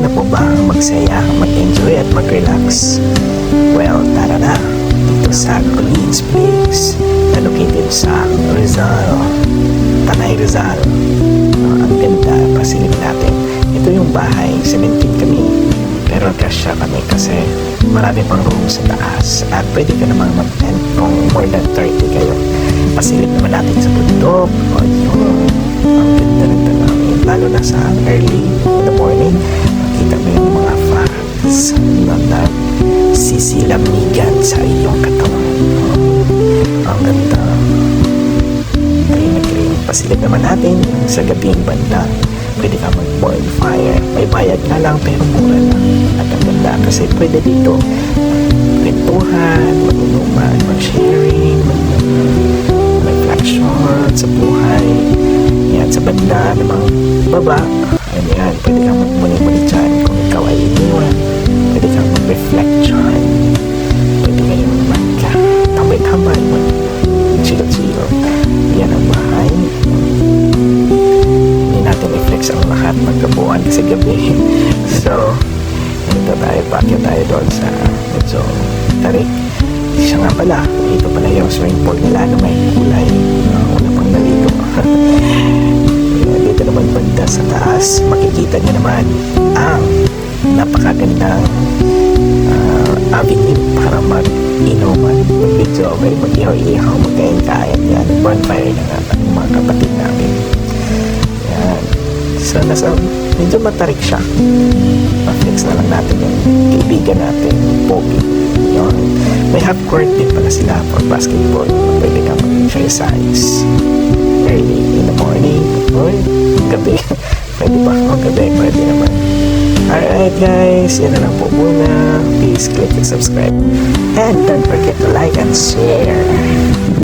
na po ba magsaya, mag-enjoy at mag-relax? Well, tara na dito sa Collins Place na located sa Rizal, Tanay Rizal. Ang ganda, pasilip natin. Ito yung bahay, 17 kami. Pero kasya kami kasi marami pang room sa taas at pwede ka namang mag-tent kung more than 30 kayo. Pasilip naman natin sa bundok. O yun, ang ganda rin namin. Lalo na sa early in the morning, makita mo yung mga frogs na nagsisilamnigan sa iyong katawan. Ang ganda. Green na green. Pasilip naman natin sa gabing banda. Pwede ka mag-bonfire. May bayad na lang pero mura lang. At ang ganda kasi pwede dito kwentuhan, mag-inuman, mag-sharing, mag-reflection sa buhay. Yan, sa banda namang baba. Ayan, pwede kang mag-muni-muni dyan kung ikaw ay iniwan. Pwede kang mag-reflect dyan. Pwede kayong mag-tambay-tambay, mag-chilo-chilo. Yan ang bahay. Natin i-flex ang lahat magkabuuan kasi gabi. So, ito tayo, pakyo tayo doon sa medyo tarik. Siya nga pala, ito pala yung swimming pool nila na may kulay. Una pang naligo. Dito naman banda sa taas, makikita nyo naman ang napakagandang avenue para mag-inuman, mag-video, mag-ihaw-ihaw, magkain-kain yan. Bonfire na nga ang mga kapatid namin. So, medyo matarik siya. Pa-flex na lang natin yung kaibigan natin, Pogi. Yun. May half court din pala sila for basketball. Pwede ka mag-exercise early in the morning or gabi. Pwede pa o gabi, pwede naman. Alright guys, yan na lang po muna. Please click and subscribe. And don't forget to like and share.